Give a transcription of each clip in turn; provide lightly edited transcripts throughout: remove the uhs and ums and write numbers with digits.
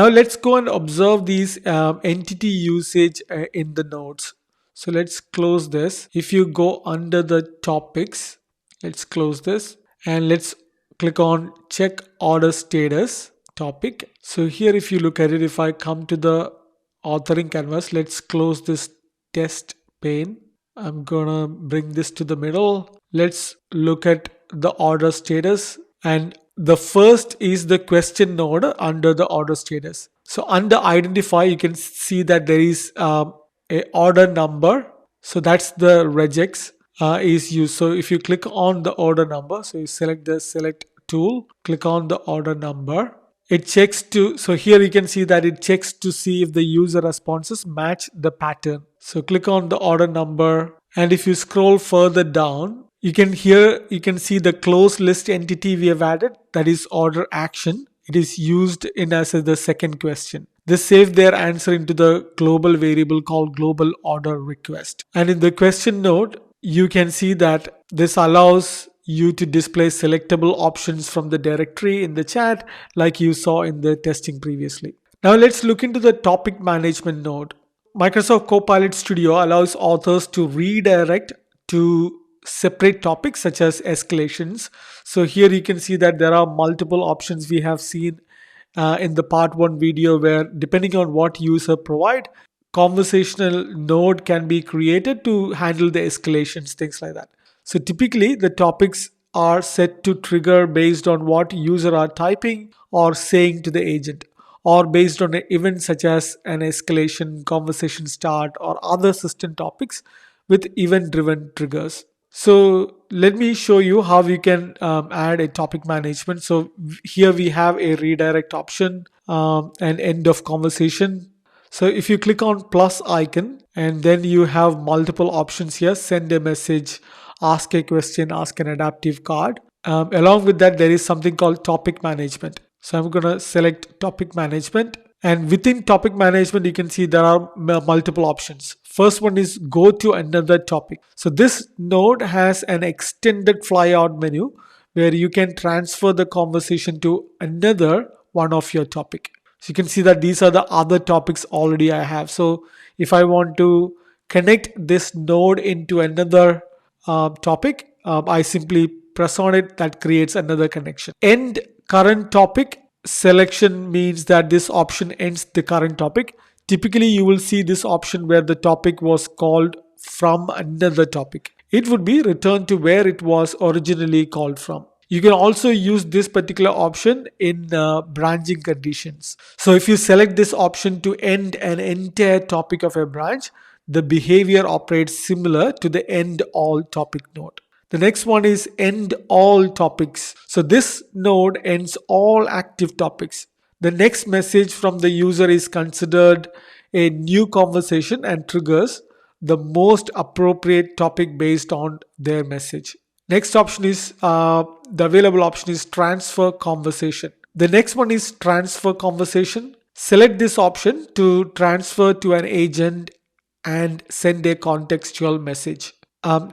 Now let's go and observe these entity usage in the nodes. So let's close this. If you go under the topics, let's close this and let's click on check order status topic. So here if you look at it, if I come to the authoring canvas, let's close this test pane. I'm gonna bring this to the middle. Let's look at the order status, and the first is the question node under the order status. So under identify, you can see that there is a order number. So that's the regex is used. So if you click on the order number, so you select the select tool, click on the order number. It checks to, so here you can see that it checks to see if the user responses match the pattern. So click on the order number, and if you scroll further down, you can see the closed list entity we have added, that is order action. It is used in as the second question. This saved their answer into the global variable called global order request. And in the question node, you can see that this allows you to display selectable options from the directory in the chat like you saw in the testing previously. Now let's look into the topic management node. Microsoft Copilot Studio allows authors to redirect to separate topics such as escalations. So here you can see that there are multiple options we have seen in the part 1 video, where depending on what user provide, conversational node can be created to handle the escalations, things like that. So typically the topics are set to trigger based on what user are typing or saying to the agent, or based on an event such as an escalation, conversation start, or other system topics with event driven triggers. So let me show you how you can add a topic management. So here we have a redirect option and end of conversation. So if you click on plus icon, and then you have multiple options here: send a message, ask a question, ask an adaptive card. Along with that, there is something called topic management. So I'm going to select topic management, and within topic management you can see there are multiple options. First one is go to another topic. So this node has an extended flyout menu where you can transfer the conversation to another one of your topic. So you can see that these are the other topics already I have. So if I want to connect this node into another topic, I simply press on it. That creates another connection. End current topic selection means that this option ends the current topic. Typically you will see this option where the topic was called from another topic. It would be returned to where it was originally called from. You can also use this particular option in branching conditions. So if you select this option to end an entire topic of a branch, the behavior operates similar to the end all topic node. The next one is end all topics. So this node ends all active topics. The next message from the user is considered a new conversation and triggers the most appropriate topic based on their message. Next option is the available option is transfer conversation. The next one is transfer conversation. Select this option to transfer to an agent and send a contextual message.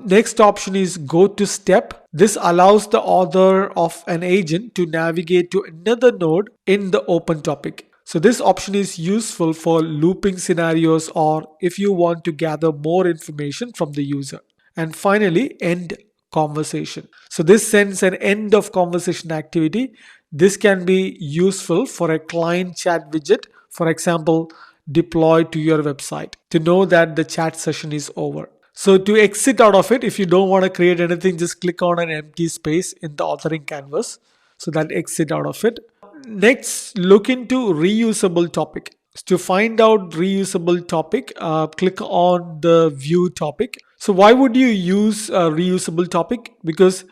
Next option is go to step. This allows the author of an agent to navigate to another node in the open topic. So this option is useful for looping scenarios or if you want to gather more information from the user. And finally, end conversation. So this sends an end of conversation activity. This can be useful for a client chat widget, for example, deployed to your website to know that the chat session is over. So to exit out of it, if you don't want to create anything, just click on an empty space in the authoring canvas. So that exit out of it. Next, look into reusable topic. To find out reusable topic, click on the view topic. So why would you use a reusable topic? Because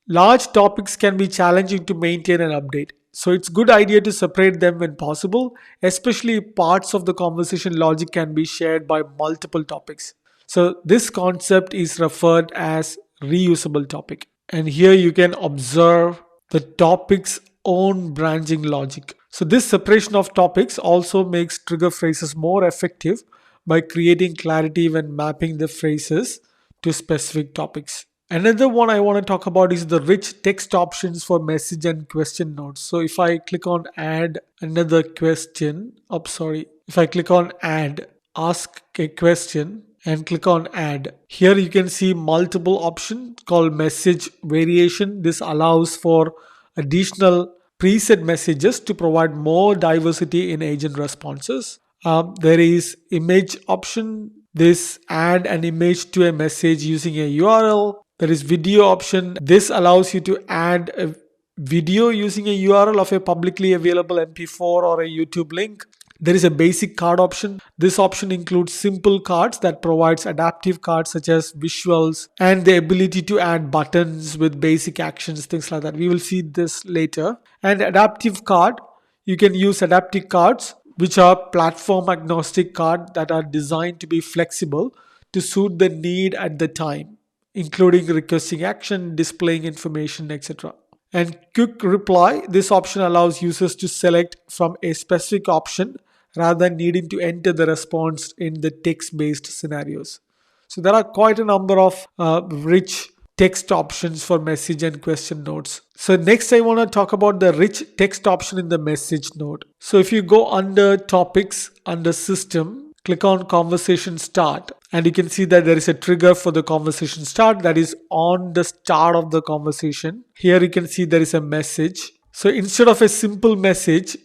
large topics can be challenging to maintain and update. So it's a good idea to separate them when possible, especially parts of the conversation logic can be shared by multiple topics. So this concept is referred as reusable topic. And here you can observe the topic's own branching logic. So this separation of topics also makes trigger phrases more effective by creating clarity when mapping the phrases to specific topics. Another one I want to talk about is the rich text options for message and question notes. So if I click on add another question, if I click on add, ask a question and click on add, here you can see multiple options called message variation. This allows for additional preset messages to provide more diversity in agent responses. There is image option. This add an image to a message using a URL. There is video option. This allows you to add a video using a URL of a publicly available MP4 or a YouTube link. There is a basic card option. This option includes simple cards that provides adaptive cards such as visuals and the ability to add buttons with basic actions, things like that. We will see this later. And adaptive card, you can use adaptive cards, which are platform agnostic cards that are designed to be flexible to suit the need at the time, including requesting action, displaying information, etc. And quick reply, this option allows users to select from a specific option rather than needing to enter the response in the text-based scenarios. So there are quite a number of rich text options for message and question notes. So next I want to talk about the rich text option in the message note. So if you go under topics, under system, click on conversation start, and you can see that there is a trigger for the conversation start that is on the start of the conversation. Here you can see there is a message. So instead of a simple message,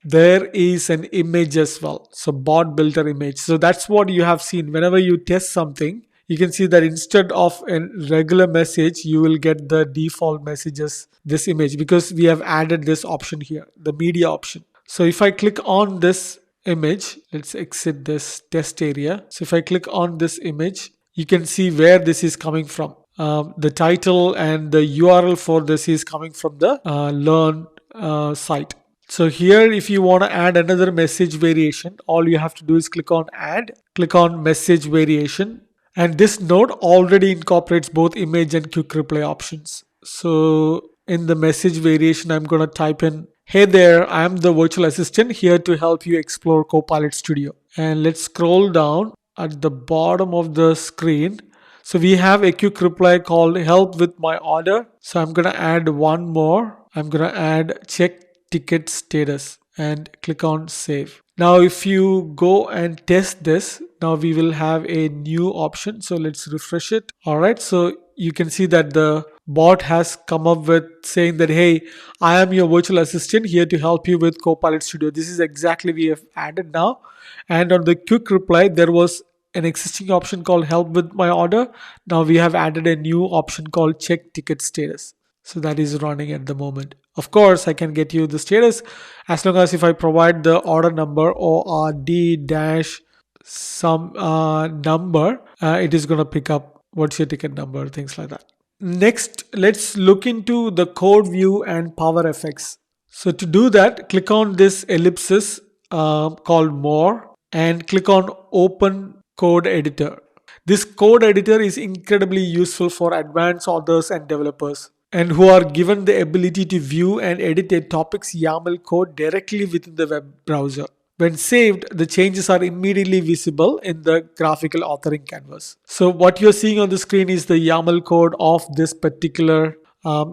there is an image as well. So bot builder image. So that's what you have seen whenever you test something. You can see that instead of a regular message, you will get the default messages, this image, because we have added this option here, the media option. So if I click on this image, let's exit this test area. So if I click on this image, you can see where this is coming from. The title and the URL for this is coming from the learn site. So here, if you want to add another message variation, all you have to do is click on add, click on message variation. And this node already incorporates both image and quick reply options. So in the message variation, I'm going to type in, hey there, I'm the virtual assistant here to help you explore Copilot Studio. And let's scroll down at the bottom of the screen. So we have a quick reply called help with my order. So I'm going to add one more. I'm going to add check ticket status and click on save. Now if you go and test this, now we will have a new option. So let's refresh it. All right, so you can see that the bot has come up with saying that, hey, I am your virtual assistant here to help you with Copilot Studio. This is exactly we have added now. And on the quick reply, there was an existing option called help with my order. Now we have added a new option called check ticket status. So that is running at the moment. Of course, I can get you the status as long as if I provide the order number ORD dash some number, it is going to pick up what's your ticket number, things like that. Next, let's look into the code view and power effects. So to do that, click on this ellipsis called more and click on open code editor. This code editor is incredibly useful for advanced authors and developers, and who are given the ability to view and edit a topic's YAML code directly within the web browser. When saved, the changes are immediately visible in the graphical authoring canvas. So what you're seeing on the screen is the YAML code of this particular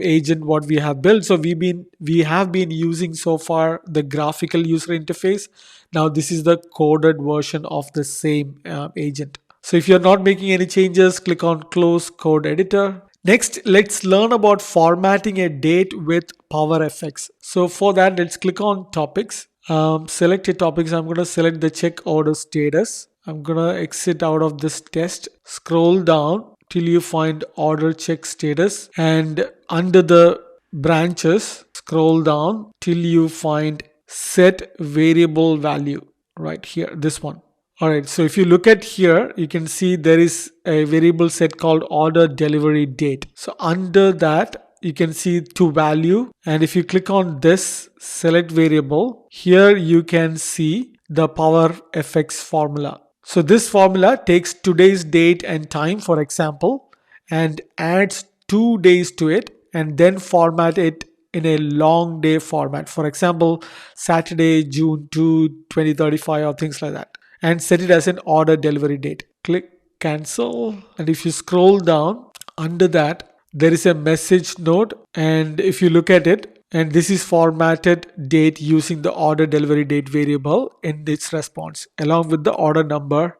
agent what we have built. So we have been using so far the graphical user interface. Now this is the coded version of the same agent. So if you're not making any changes, click on close code editor. Next, let's learn about formatting a date with Power Effects. So for that, let's click on topics. Select a topics. I'm going to select the check order status. I'm going to exit out of this test. Scroll down till you find order check status. And under the branches, scroll down till you find set variable value right here, this one. All right, so if you look at here, you can see there is a variable set called order delivery date. So under that, you can see to value. And if you click on this select variable, here you can see the Power Effects formula. So this formula takes today's date and time, for example, and adds 2 days to it and then format it in a long day format. For example, Saturday, June 2, 2035 or things like that. And set it as an order delivery date. Click cancel. And if you scroll down, Under that, there is a message node, and if you look at it, and this is formatted date using the order delivery date variable in its response along with the order number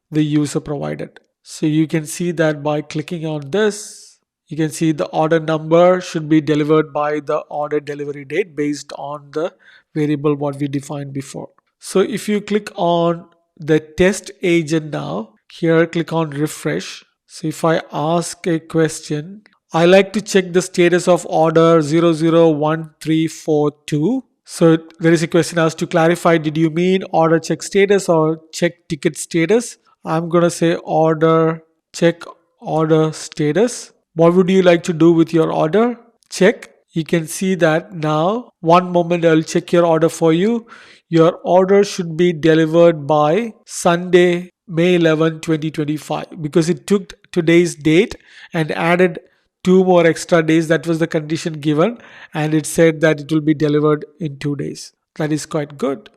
the user provided. So you can see that by clicking on this, you can see the order number should be delivered by the order delivery date based on the variable what we defined before. So if you click on the test agent now, here click on refresh. So if I ask a question, I like to check the status of order 001342. So there is a question asked to clarify, did you mean order check status or check ticket status? I'm going to say order check order status. What would you like to do with your order? Check. You can see that now. One moment, I'll check your order for you. Your order should be delivered by Sunday, May 11, 2025, because it took today's date and added 2 more extra days. That was the condition given, and it said that it will be delivered in 2 days. That is quite good.